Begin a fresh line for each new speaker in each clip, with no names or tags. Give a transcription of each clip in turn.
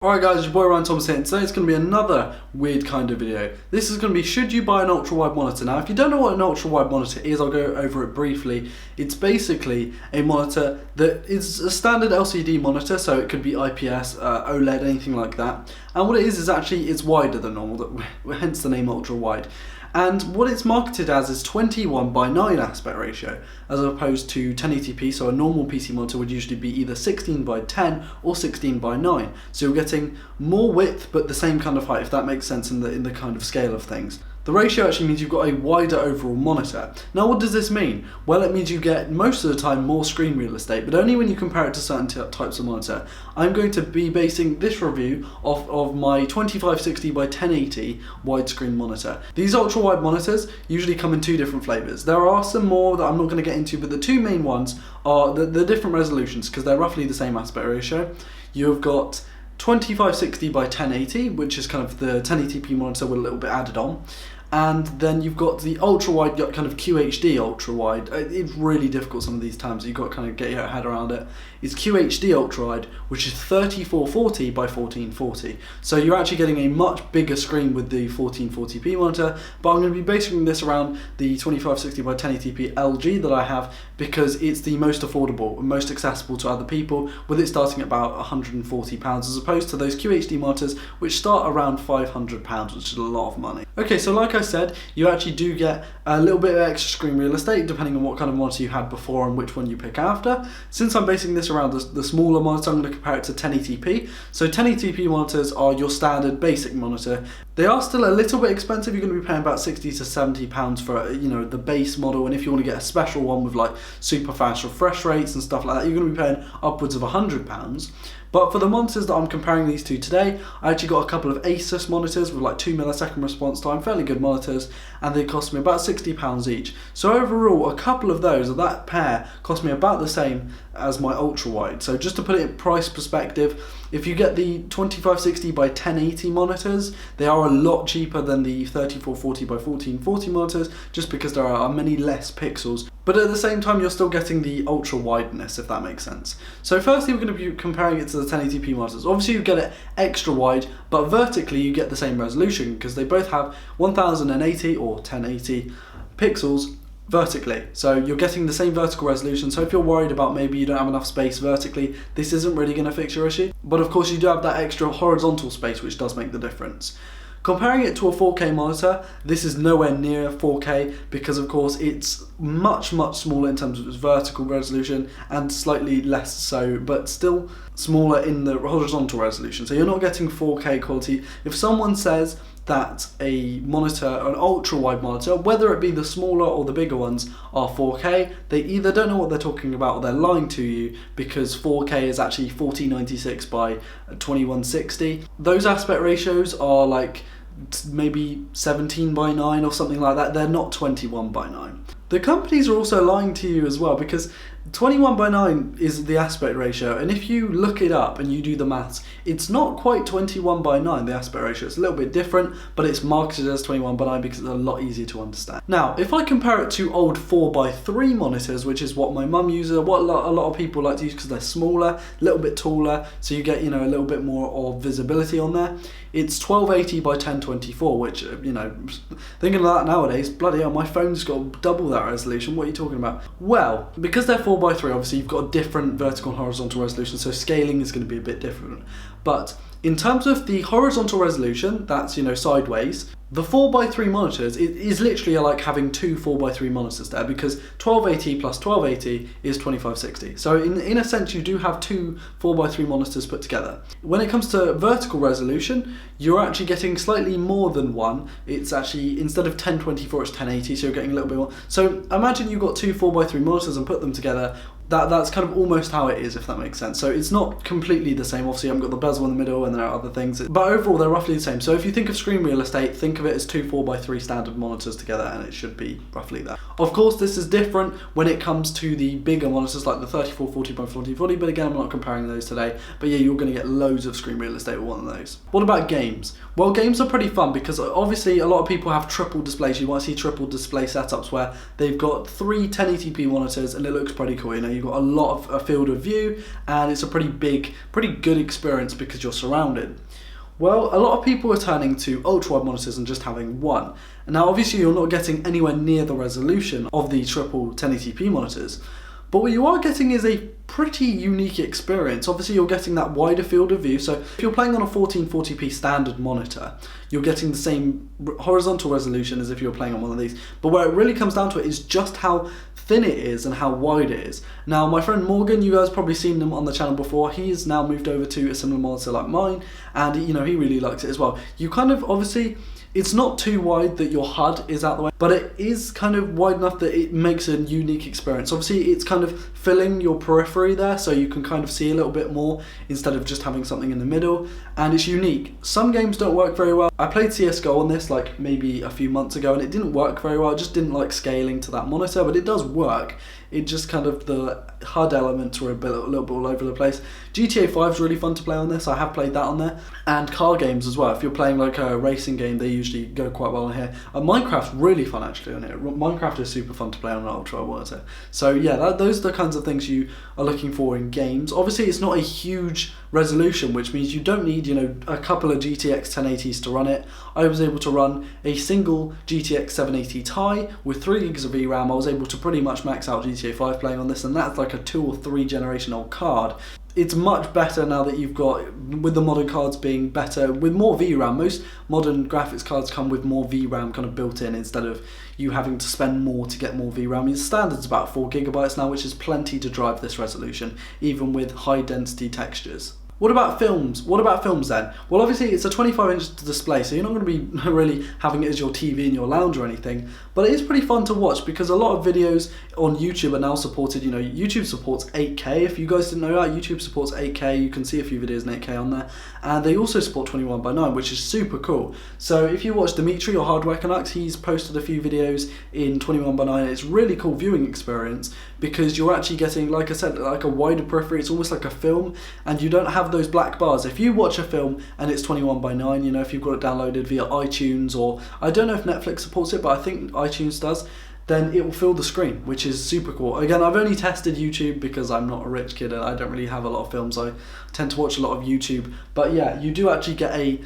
Alright guys, your boy Ryan Thomas here, and today it's going to be another weird kind of video. This is going to be, should you buy an ultra-wide monitor? Now if you don't know what an ultra-wide monitor is, I'll go over it briefly. It's basically a monitor that is a standard LCD monitor, so it could be IPS, OLED, anything like that. And what it is actually, it's wider than normal, hence the name ultra-wide. And what it's marketed as is 21:9 aspect ratio, as opposed to 1080p, so a normal PC monitor would usually be either 16:10 or 16:9. So you're getting more width, but the same kind of height, if that makes sense in the kind of scale of things. The ratio actually means you've got a wider overall monitor. Now what does this mean? Well, it means you get most of the time more screen real estate, but only when you compare it to certain types of monitor. I'm going to be basing this review off of my 2560x1080 widescreen monitor. These ultra wide monitors usually come in two different flavors. There are some more that I'm not going to get into, but the two main ones are the different resolutions, because they're roughly the same aspect ratio. You've got 2560x1080, which is kind of the 1080p monitor with a little bit added on. And then you've got the ultra-wide, kind of QHD ultra-wide. It's really difficult, some of these terms, you've got to kind of get your head around it. It's QHD ultra-wide, which is 3440x1440. So you're actually getting a much bigger screen with the 1440p monitor, but I'm going to be basing this around the 2560x1080p LG that I have, because it's the most affordable and most accessible to other people, with it starting at about £140, as opposed to those QHD monitors, which start around £500, which is a lot of money. Okay, so like I said, you actually do get a little bit of extra screen real estate depending on what kind of monitor you had before and which one you pick after. Since I'm basing this around the smaller monitor, I'm going to compare it to 1080p. So 1080p monitors are your standard basic monitor. They are still a little bit expensive. You're going to be paying about £60 to £70 for the base model, and if you want to get a special one with like super fast refresh rates and stuff like that, you're going to be paying upwards of £100. But for the monitors that I'm comparing these to today, I actually got a couple of Asus monitors with like 2 millisecond response time, fairly good monitors, and they cost me about £60 each. So overall, a couple of those, of that pair, cost me about the same as my ultra-wide. So just to put it in price perspective, if you get the 2560x1080 monitors, they are a lot cheaper than the 3440x1440 monitors, just because there are many less pixels. But at the same time, you're still getting the ultra wideness, if that makes sense. So firstly, we're going to be comparing it to the 1080p monitors. Obviously, you get it extra wide, but vertically you get the same resolution, because they both have 1080 or 1080 pixels vertically. So you're getting the same vertical resolution. So if you're worried about maybe you don't have enough space vertically, this isn't really going to fix your issue. But of course, you do have that extra horizontal space, which does make the difference. Comparing it to a 4K monitor, this is nowhere near 4K, because of course it's much smaller in terms of its vertical resolution, and slightly less so, but still smaller in the horizontal resolution. So you're not getting 4K quality. If someone says that a monitor, an ultra-wide monitor, whether it be the smaller or the bigger ones, are 4K, they either don't know what they're talking about or they're lying to you, because 4K is actually 1496x2160. Those aspect ratios are like maybe 17:9 or something like that. They're not 21:9. The companies are also lying to you as well, because 21:9 is the aspect ratio, and if you look it up and you do the maths, it's not quite 21:9, the aspect ratio. It's a little bit different, but it's marketed as 21:9 because it's a lot easier to understand. Now, if I compare it to old 4x3 monitors, which is what my mum uses, what a lot of people like to use because they're smaller, a little bit taller, so you get a little bit more of visibility on there. It's 1280x1024, which, thinking of that nowadays, bloody hell, my phone's got double that resolution. What are you talking about? Well, because they're 4x3, obviously you've got a different vertical and horizontal resolution, so scaling is going to be a bit different. But in terms of the horizontal resolution, that's sideways, the 4x3 monitors, it is literally like having two 4x3 monitors there, because 1280 plus 1280 is 2560. So in a sense, you do have two 4x3 monitors put together. When it comes to vertical resolution, you're actually getting slightly more than one. It's actually, instead of 1024, it's 1080, so you're getting a little bit more. So imagine you've got two 4x3 monitors and put them together. That's kind of almost how it is, if that makes sense. So it's not completely the same. Obviously, I haven't got the bezel in the middle, and there are other things, but overall they're roughly the same. So if you think of screen real estate, think think of it as two 4x3 standard monitors together, and it should be roughly that. Of course, this is different when it comes to the bigger monitors like the 3440x1440, but again, I'm not comparing those today. But yeah, you're going to get loads of screen real estate with one of those. What about games? Well, games are pretty fun because obviously a lot of people have triple displays. You might see triple display setups where they've got 3 1080p monitors and it looks pretty cool. You know, you've got a lot of a field of view, and it's a pretty big, pretty good experience because you're surrounded. Well, a lot of people are turning to ultra-wide monitors and just having one. And now obviously you're not getting anywhere near the resolution of the triple 1080p monitors, but what you are getting is a pretty unique experience. Obviously you're getting that wider field of view, so if you're playing on a 1440p standard monitor, you're getting the same horizontal resolution as if you were playing on one of these, but where it really comes down to it is just how thin it is and how wide it is. Now my friend Morgan, you guys probably seen him on the channel before, he's now moved over to a similar monitor like mine, and you know, he really likes it as well. You kind of, obviously, it's not too wide that your HUD is out the way, but it is kind of wide enough that it makes a unique experience. Obviously it's kind of filling your periphery there, so you can kind of see a little bit more instead of just having something in the middle, and it's unique. Some games don't work very well. I played CSGO on this like maybe a few months ago and it didn't work very well. I just didn't like scaling to that monitor, but it does work. It just kind of, the HUD elements were a little bit all over the place. GTA 5 is really fun to play on this. I have played that on there. And car games as well. If you're playing like a racing game, they usually go quite well on here. Minecraft's really fun actually on here. Minecraft is super fun to play on an ultra monitor. So yeah, those are the kinds of things you are looking for in games. Obviously it's not a huge resolution, which means you don't need, you know, a couple of GTX 1080s to run it. I was able to run a single GTX 780 Ti with 3 gigs of VRAM. I was able to pretty much max out GTA 5 playing on this, and that's like a 2 or 3 generation old card. It's much better now that you've got, with the modern cards being better, with more VRAM. Most modern graphics cards come with more VRAM kind of built in instead of you having to spend more to get more VRAM. I mean, standard's about 4 gigabytes now, which is plenty to drive this resolution, even with high density textures. What about films? What about films then? Well, obviously it's a 25-inch display, so you're not going to be really having it as your TV in your lounge or anything, but it is pretty fun to watch because a lot of videos on YouTube are now supported. You know, YouTube supports 8K. If you guys didn't know that, YouTube supports 8K. You can see a few videos in 8K on there, and they also support 21:9, which is super cool. So if you watch Dimitri or Hardware Canucks, he's posted a few videos in 21:9. It's really cool viewing experience because you're actually getting, like I said, like a wider periphery. It's almost like a film, and you don't have those black bars. If you watch a film and it's 21:9, you know, if you've got it downloaded via iTunes, or I don't know if Netflix supports it, but I think iTunes does, then it will fill the screen, which is super cool. Again, I've only tested YouTube because I'm not a rich kid and I don't really have a lot of films. I tend to watch a lot of YouTube, but yeah, you do actually get a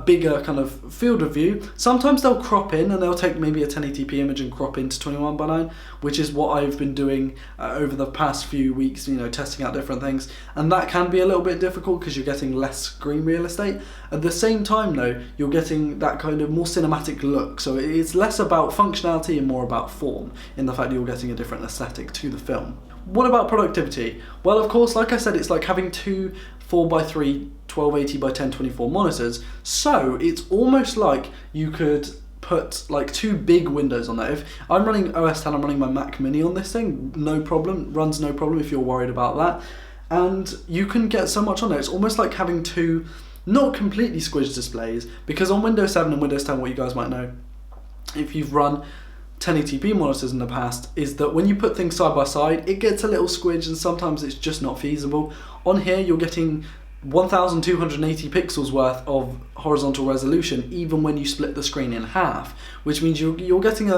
bigger kind of field of view. Sometimes they'll crop in and they'll take maybe a 1080p image and crop into 21:9, which is what I've been doing over the past few weeks, you know, testing out different things, and that can be a little bit difficult because you're getting less screen real estate. At the same time though, you're getting that kind of more cinematic look, so it's less about functionality and more about form, in the fact that you're getting a different aesthetic to the film. What about productivity? Well, of course, like I said, it's like having two 4x3 1280 by 1024 monitors, so it's almost like you could put like 2 big windows on there. If I'm running OS 10, I'm running my Mac Mini on this thing, no problem, runs no problem if you're worried about that, and you can get so much on there. It's almost like having 2 not completely squished displays, because on Windows 7 and Windows 10, what you guys might know, if you've run 1080p monitors in the past, is that when you put things side by side, it gets a little squidged and sometimes it's just not feasible. On here, you're getting 1280 pixels worth of horizontal resolution, even when you split the screen in half, which means you're getting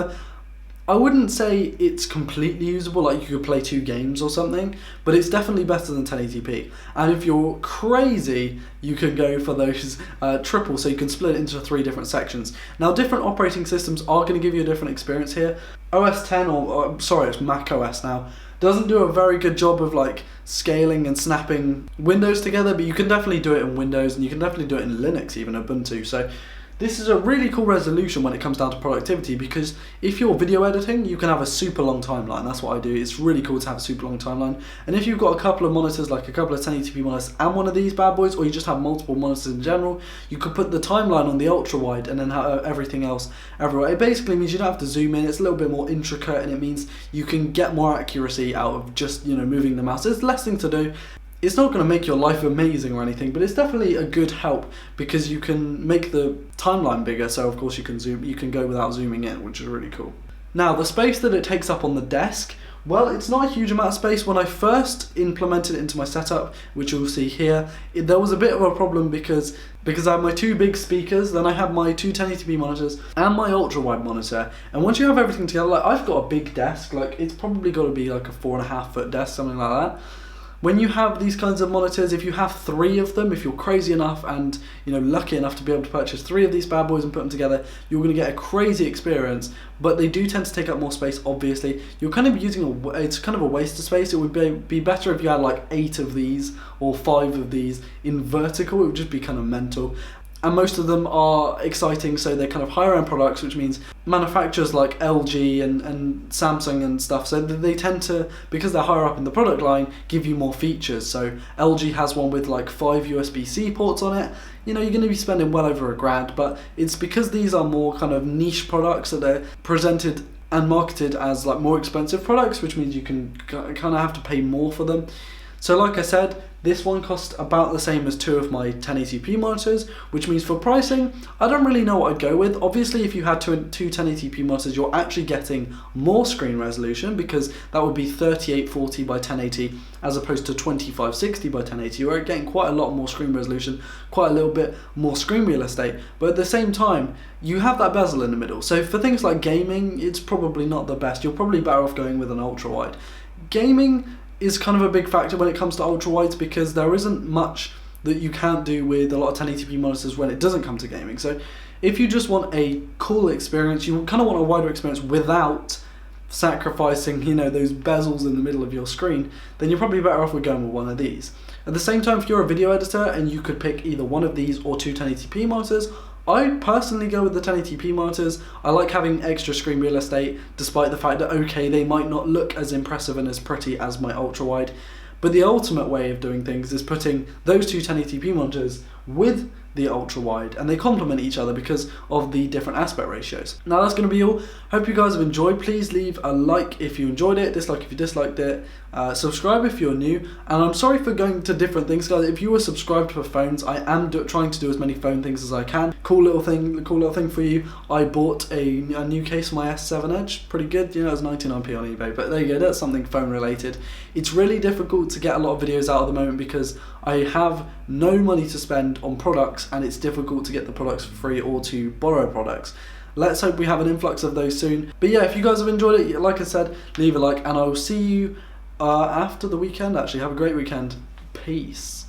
I wouldn't say it's completely usable, like you could play 2 games or something, but it's definitely better than 1080p. And if you're crazy, you can go for those triple, so you can split it into 3 different sections. Now, different operating systems are going to give you a different experience here. OS 10, or sorry, it's Mac OS now, doesn't do a very good job of like scaling and snapping windows together, but you can definitely do it in Windows, and you can definitely do it in Linux, even Ubuntu. So this is a really cool resolution when it comes down to productivity, because if you're video editing, you can have a super long timeline. That's what I do. It's really cool to have a super long timeline. And if you've got a couple of monitors, like a couple of 1080p monitors and one of these bad boys, or you just have multiple monitors in general, you could put the timeline on the ultra wide and then have everything else everywhere. It basically means you don't have to zoom in. It's a little bit more intricate, and it means you can get more accuracy out of just, you know, moving the mouse. There's less thing to do. It's not going to make your life amazing or anything, but it's definitely a good help because you can make the timeline bigger, so of course you can go without zooming in, which is really cool. Now, the space that it takes up on the desk, well, it's not a huge amount of space. When I first implemented it into my setup, which you'll see here, there was a bit of a problem because I have my two big speakers, then I have my two 1080p monitors and my ultra-wide monitor. And once you have everything together, like I've got a big desk, like it's probably got to be like a 4.5 foot desk, something like that. When you have these kinds of monitors, if you have 3 of them, if you're crazy enough and lucky enough to be able to purchase 3 of these bad boys and put them together, you're going to get a crazy experience. But they do tend to take up more space. Obviously, you're kind of it's kind of a waste of space. It would be better if you had like 8 of these or 5 of these in vertical. It would just be kind of mental. And most of them are exciting, so they're kind of higher end products, which means manufacturers like LG and Samsung and stuff, so they tend to, because they're higher up in the product line, give you more features. So LG has one with like 5 USB-C ports on it. You're going to be spending well over $1,000, but it's because these are more kind of niche products that they're presented and marketed as like more expensive products, which means you can kind of have to pay more for them. So like I said, this one cost about the same as 2 of my 1080p monitors, which means for pricing, I don't really know what I'd go with. Obviously, if you had two 1080p monitors, you're actually getting more screen resolution because that would be 3840 by 1080 as opposed to 2560 by 1080. You're getting quite a lot more screen resolution, quite a little bit more screen real estate, but at the same time, you have that bezel in the middle. So for things like gaming, it's probably not the best. You're probably better off going with an ultra-wide. Gaming is kind of a big factor when it comes to ultra-wides because there isn't much that you can't do with a lot of 1080p monitors when it doesn't come to gaming. So if you just want a cool experience, you kind of want a wider experience without sacrificing, those bezels in the middle of your screen, then you're probably better off with going with one of these. At the same time, if you're a video editor and you could pick either one of these or 2 1080p monitors, I personally go with the 1080p monitors. I like having extra screen real estate, despite the fact that, okay, they might not look as impressive and as pretty as my ultra-wide. But the ultimate way of doing things is putting those 2 1080p monitors with the ultra-wide, and they complement each other because of the different aspect ratios. Now that's going to be all. Hope you guys have enjoyed. Please leave a like if you enjoyed it, dislike if you disliked it, subscribe if you're new, and I'm sorry for going to different things, guys. If you were subscribed for phones, I am trying to do as many phone things as I can. Cool little thing for you. I bought a new case for my S7 Edge. Pretty good, it was 99p on eBay, but there you go, that's something phone related. It's really difficult to get a lot of videos out at the moment because I have no money to spend on products, and it's difficult to get the products for free or to borrow products. Let's hope we have an influx of those soon. But yeah, if you guys have enjoyed it, like I said, leave a like, and I will see you after the weekend. Actually, have a great weekend. Peace.